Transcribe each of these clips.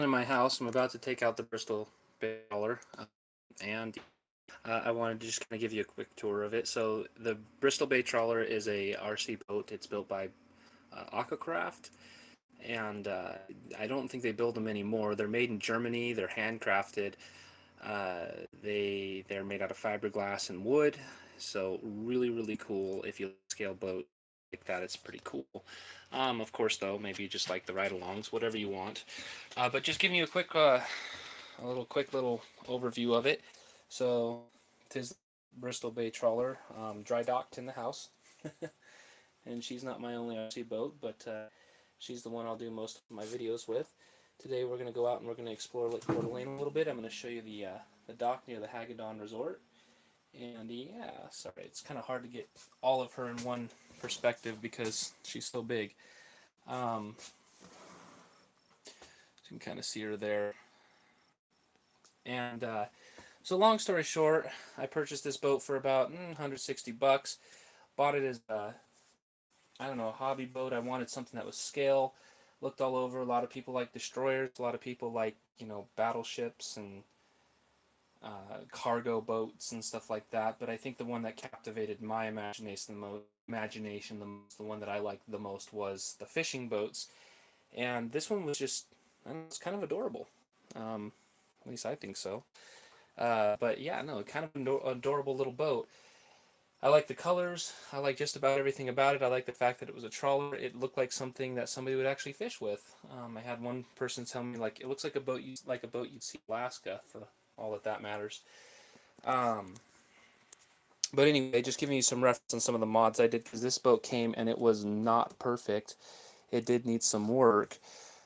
In my house, I'm about to take out the Bristol Trawler, and I wanted to just kind of give you a quick tour of it. So the Bristol Bay Trawler is a RC boat. It's built by Aquacraft, and I don't think they build them anymore. They're made in Germany. They're handcrafted. They're made out of fiberglass and wood. So really cool. If you scale boat like that, it's pretty cool. Of course, though, maybe you just like the ride-alongs, whatever you want. But just giving you a quick little overview of it. So, tis Bristol Bay Trawler, dry docked in the house, and she's not my only RC boat, but she's the one I'll do most of my videos with. Today we're going to go out and we're going to explore Lake Coeur d'Alene a little bit. I'm going to show you the dock near the Hagedon Resort, and yeah, sorry, it's kind of hard to get all of her in one perspective because she's so big. You can kind of see her there. And so long story short, I purchased this boat for about $160. Bought it as I don't know, a hobby boat. I wanted something that was scale. Looked all over. A lot of people like destroyers. A lot of people like, battleships and cargo boats and stuff like that. But I think the one that captivated my imagination the most, the one that I liked the most, was the fishing boats. And this one was just, I don't know, it's kind of adorable. At least I think so. But yeah, no, kind of an adorable little boat. I like the colors. I like just about everything about it. I like the fact that it was a trawler. It looked like something that somebody would actually fish with. I had one person tell me, like, it looks like a boat you'd see in Alaska, for all that matters. Um, but anyway, just giving you some reference on some of the mods I did, because this boat came and it was not perfect. It did need some work.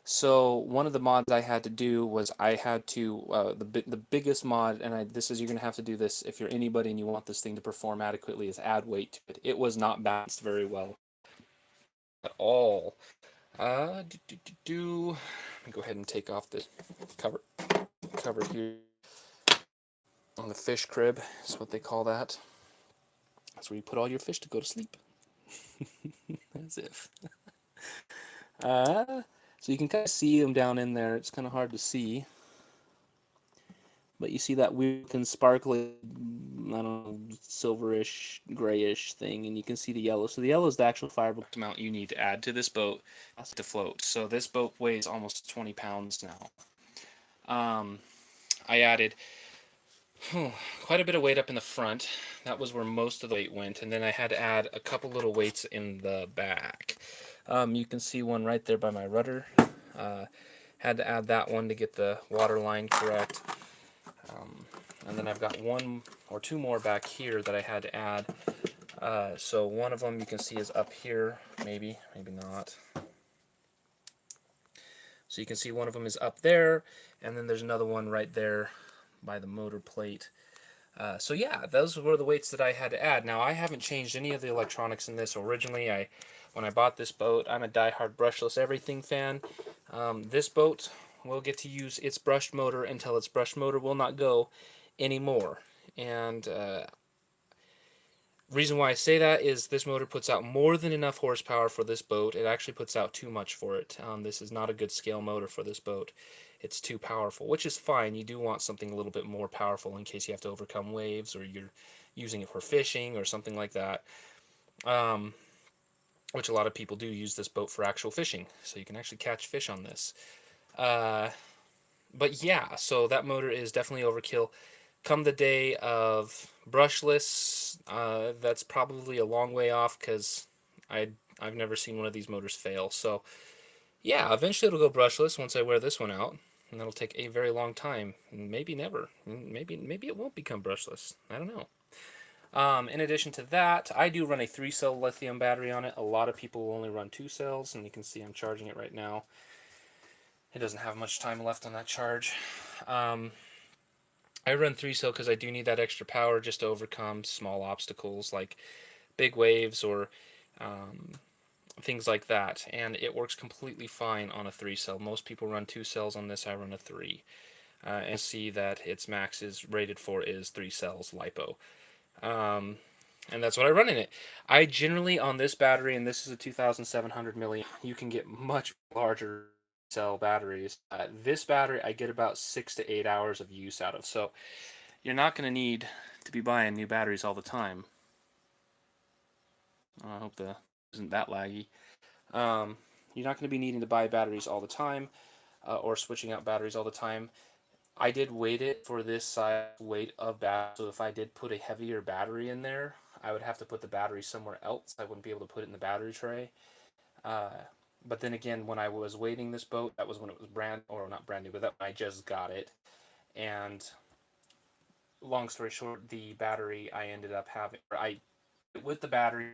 So one of the mods I had to do was I had to the biggest mod, and this is, you're gonna have to do this if you're anybody and you want this thing to perform adequately, is add weight to it. It was not balanced very well at all. Let me go ahead and take off the cover here on the fish crib. Is what they call that. That's where you put all your fish to go to sleep. As if. Uh, so you can kind of see them down in there. It's kind of hard to see. But you see that weird and sparkly, I don't know, silverish, grayish thing, and you can see the yellow. So the yellow is the actual fiberglass amount you need to add to this boat to float. So this boat weighs almost 20 pounds now. I added quite a bit of weight up in the front. That was where most of the weight went, and then I had to add a couple little weights in the back. You can see one right there by my rudder. Had to add that one to get the water line correct. And then I've got one or two more back here that I had to add. So one of them you can see is up here, maybe not. So you can see one of them is up there, and then there's another one right there by the motor plate. So yeah, those were the weights that I had to add. Now I haven't changed any of the electronics in this. Originally, when I bought this boat, I'm a die-hard brushless everything fan. This boat will get to use its brushed motor until its brushed motor will not go anymore. And reason why I say that is this motor puts out more than enough horsepower for this boat. It actually puts out too much for it. This is not a good scale motor for this boat. It's too powerful, which is fine. You do want something a little bit more powerful in case you have to overcome waves, or you're using it for fishing or something like that. Which a lot of people do use this boat for actual fishing, so you can actually catch fish on this. But yeah, so that motor is definitely overkill. Come the day of brushless, that's probably a long way off, because I've never seen one of these motors fail. So yeah, eventually it'll go brushless once I wear this one out, and that'll take a very long time. Maybe never. Maybe it won't become brushless. I don't know. In addition to that, I do run a 3-cell lithium battery on it. A lot of people will only run 2 cells, and you can see I'm charging it right now. It doesn't have much time left on that charge. I run 3-cell because I do need that extra power just to overcome small obstacles like big waves or things like that, and it works completely fine on a 3-cell. Most people run 2 cells on this. I run a 3, and see that its max is rated for is 3 cells LiPo. And that's what I run in it. I generally, on this battery, and this is a 2700 milliamp, you can get much larger cell batteries. This battery I get about 6 to 8 hours of use out of, so you're not going to need to be buying new batteries all the time. I hope the isn't that laggy. You're not going to be needing to buy batteries all the time or switching out batteries all the time. I did weight it for this size weight of battery, so if I did put a heavier battery in there, I would have to put the battery somewhere else. I wouldn't be able to put it in the battery tray. Uh, but then again, when I was weighting this boat, that was when it was or not brand new, but that I just got it. And long story short, the battery I ended up having, with the battery,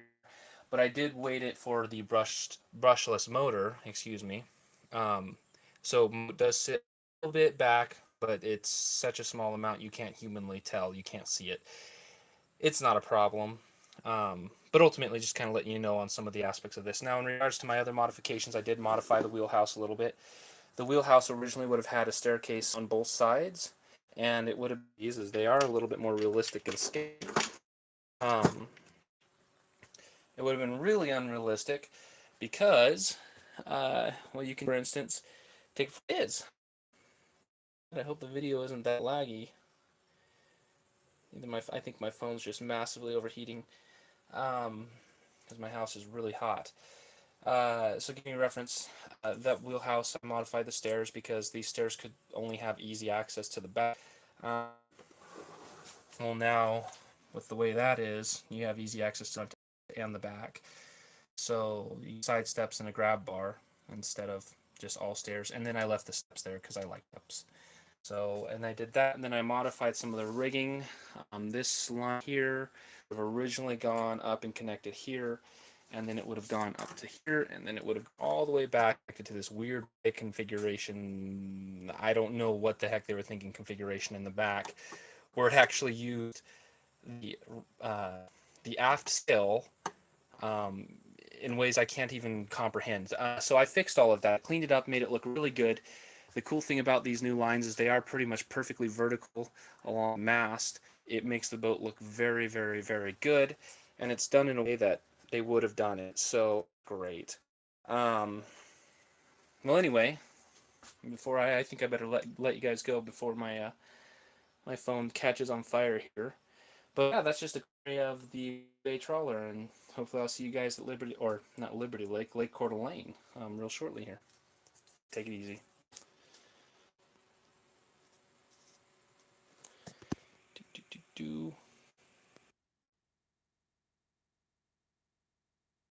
but I did weight it for the brushless motor, excuse me. Um, so it does sit a little bit back, but it's such a small amount you can't humanly tell. You can't see it. It's not a problem. But ultimately, just kind of letting you know on some of the aspects of this. Now, in regards to my other modifications, I did modify the wheelhouse a little bit. The wheelhouse originally would have had a staircase on both sides, and it would have been these, as they are a little bit more realistic in scale. It would have been really unrealistic because, well, you can, for instance, take is. I hope the video isn't that laggy. I think my phone's just massively overheating because my house is really hot. So give me a reference. That wheelhouse, I modified the stairs because these stairs could only have easy access to the back. Well, now, with the way that is, you have easy access to the front and the back. So side steps and a grab bar instead of just all stairs. And then I left the steps there because I like steps. So, and I did that, and then I modified some of the rigging. This line here would have originally gone up and connected here, and then it would have gone up to here, and then it would have gone all the way back to this weird configuration. I don't know what the heck they were thinking configuration in the back, where it actually used the the aft sail in ways I can't even comprehend. So I fixed all of that, cleaned it up, made it look really good. The cool thing about these new lines is they are pretty much perfectly vertical along the mast. It makes the boat look very, very, very good, and it's done in a way that they would have done it. So great. Well, anyway, before I think I better let you guys go before my phone catches on fire here. But yeah, that's just a summary of the Bay Trawler, and hopefully I'll see you guys at Liberty, or not Liberty Lake, Lake Coeur d'Alene, real shortly here. Take it easy. Do, do, do, do.